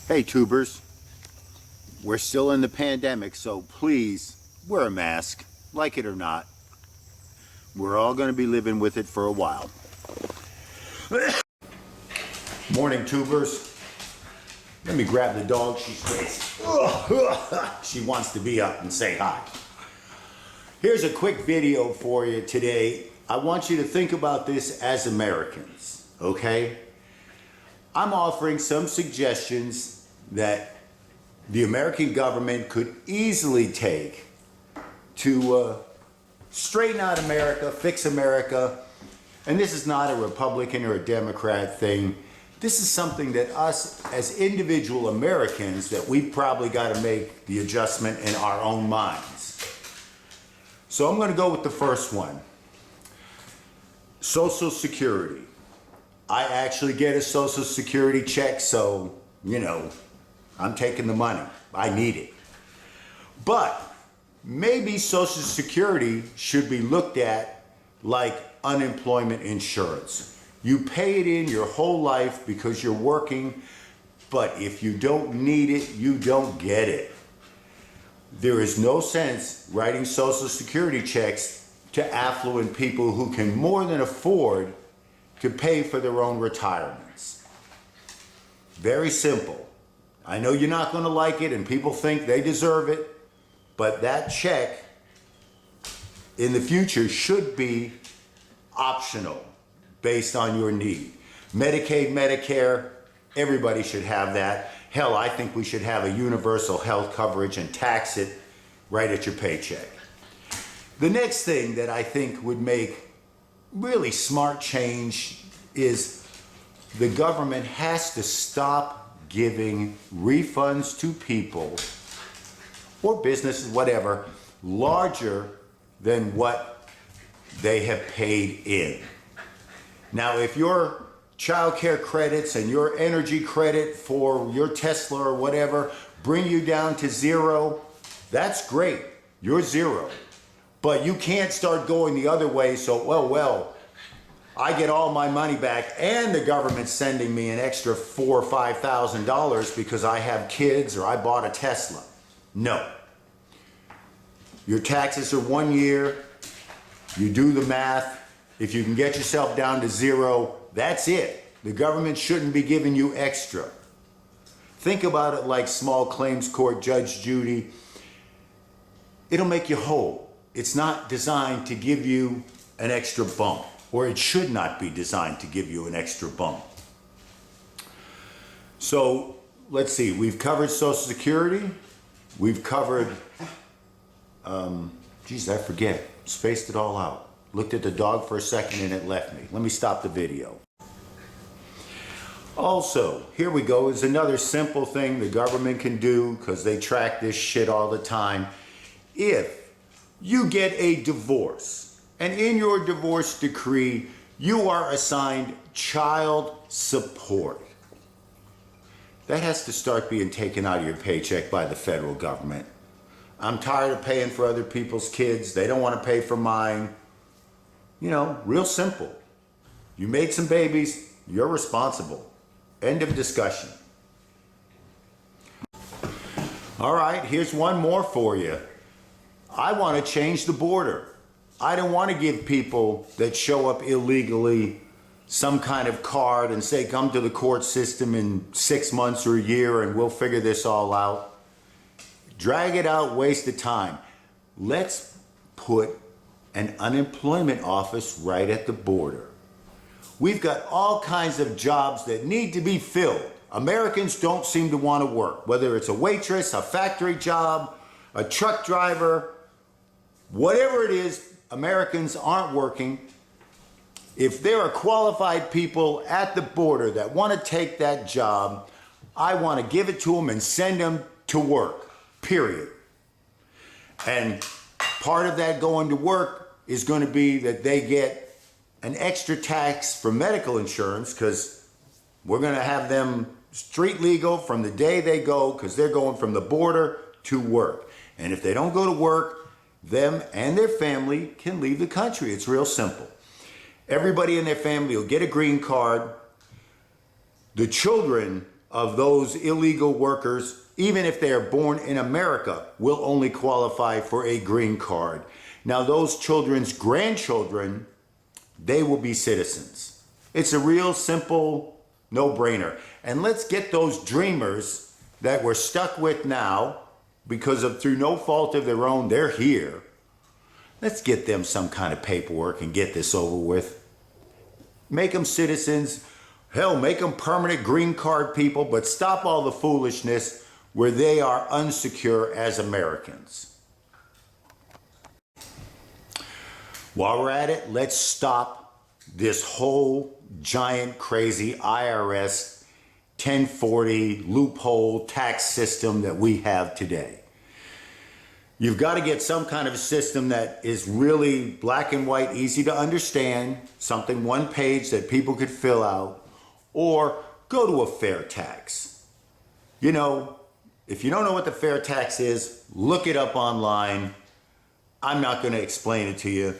Hey tubers, we're still in the pandemic, so please wear a mask, like it or not. We're all going to be living with it for a while. Morning tubers. Let me grab the dog. She wants to be up and say hi. Here's a quick video for you today. I want you to think about this as Americans, okay? I'm offering some suggestions that the American government could easily take to straighten out America, fix America. And this is not a Republican or a Democrat thing. This is something that us as individual Americans that we've probably got to make the adjustment in our own minds. So I'm going to go with the first one. Social Security. I actually get a Social Security check, so, you know, I'm taking the money. I need it. But maybe Social Security should be looked at like unemployment insurance. You pay it in your whole life because you're working, but if you don't need it, you don't get it. There is no sense writing Social Security checks to affluent people who can more than afford to pay for their own retirements. Very simple. I know you're not going to like it and people think they deserve it, but that check in the future should be optional based on your need. Medicaid, Medicare, everybody should have that. Hell, I think we should have a universal health coverage and tax it right at your paycheck. The next thing that I think would make really smart change is the government has to stop giving refunds to people or businesses, whatever, larger than what they have paid in. Now, if your child care credits and your energy credit for your Tesla or whatever bring you down to zero, that's great. You're zero. But you can't start going the other way, so, well, I get all my money back and the government's sending me an extra $4,000 or $5,000 because I have kids or I bought a Tesla. No. Your taxes are 1 year. You do the math. If you can get yourself down to zero, that's it. The government shouldn't be giving you extra. Think about it like small claims court, Judge Judy. It'll make you whole. It's not designed to give you an extra bump, or it should not be designed to give you an extra bump. So let's see, we've covered Social Security. We've covered, geez, I forget, spaced it all out. Looked at the dog for a second and it left me. Let me stop the video. Also, here we go, is another simple thing the government can do because they track this shit all the time. If you get a divorce and in your divorce decree, you are assigned child support, that has to start being taken out of your paycheck by the federal government. I'm tired of paying for other people's kids. They don't want to pay for mine. You know, real simple. You made some babies, you're responsible. End of discussion. All right, here's one more for you. I want to change the border. I don't want to give people that show up illegally some kind of card and say, come to the court system in 6 months or a year and we'll figure this all out. Drag it out, waste of time. Let's put an unemployment office right at the border. We've got all kinds of jobs that need to be filled. Americans don't seem to want to work, whether it's a waitress, a factory job, a truck driver, whatever it is, Americans aren't working. If there are qualified people at the border that want to take that job, I want to give it to them and send them to work, period. And part of that going to work is going to be that they get an extra tax for medical insurance because we're going to have them street legal from the day they go because they're going from the border to work. And if they don't go to work, them and their family can leave the country. It's real simple. Everybody in their family will get a green card. The children of those illegal workers, even if they are born in America, will only qualify for a green card. Now, those children's grandchildren, they will be citizens. It's a real simple no-brainer. And let's get those dreamers that we're stuck with now, because of through no fault of their own, they're here. Let's get them some kind of paperwork and get this over with. Make them citizens. Hell, make them permanent green card people, but stop all the foolishness where they are unsecure as Americans. While we're at it, let's stop this whole giant crazy IRS 1040 loophole tax system that we have today. You've got to get some kind of a system that is really black and white, easy to understand, something one page that people could fill out, or go to a fair tax. You know, if you don't know what the fair tax is, look it up online. I'm not going to explain it to you,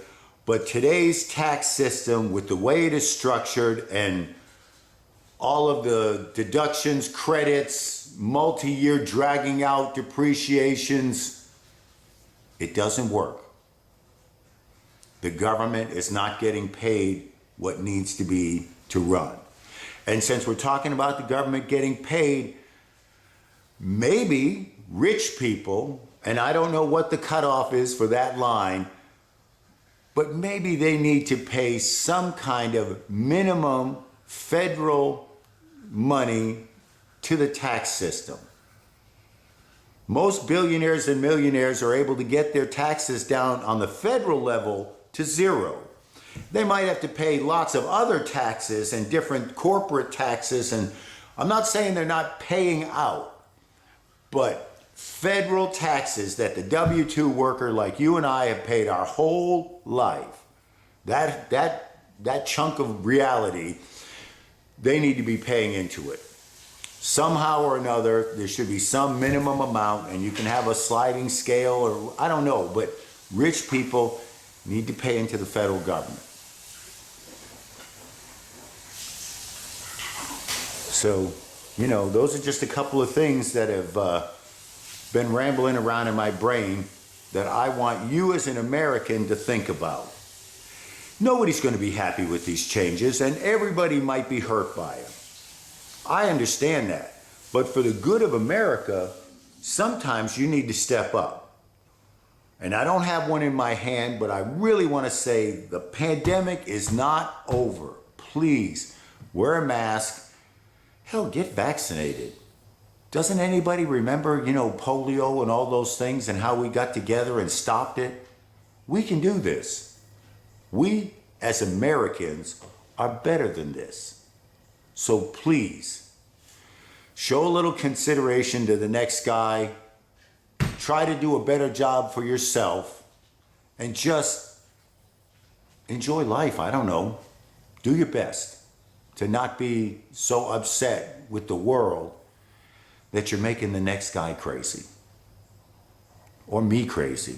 but today's tax system, with the way it is structured and all of the deductions, credits, multi-year dragging out depreciations, it doesn't work. The government is not getting paid what needs to be to run. And since we're talking about the government getting paid, maybe rich people, and I don't know what the cutoff is for that line, but maybe they need to pay some kind of minimum federal money to the tax system. Most billionaires and millionaires are able to get their taxes down on the federal level to zero. They might have to pay lots of other taxes and different corporate taxes, and I'm not saying they're not paying out, but federal taxes that the W-2 worker like you and I have paid our whole life, that chunk of reality, they need to be paying into it. Somehow or another, there should be some minimum amount, and you can have a sliding scale, or I don't know, but rich people need to pay into the federal government. So, you know, those are just a couple of things that have been rambling around in my brain that I want you as an American to think about. Nobody's going to be happy with these changes, and everybody might be hurt by them. I understand that. But for the good of America, sometimes you need to step up. And I don't have one in my hand, but I really want to say the pandemic is not over. Please wear a mask. Hell, get vaccinated. Doesn't anybody remember, polio and all those things and how we got together and stopped it? We can do this. We, as Americans, are better than this. So please, show a little consideration to the next guy. Try to do a better job for yourself. And just enjoy life. I don't know. Do your best to not be so upset with the world that you're making the next guy crazy. Or me crazy.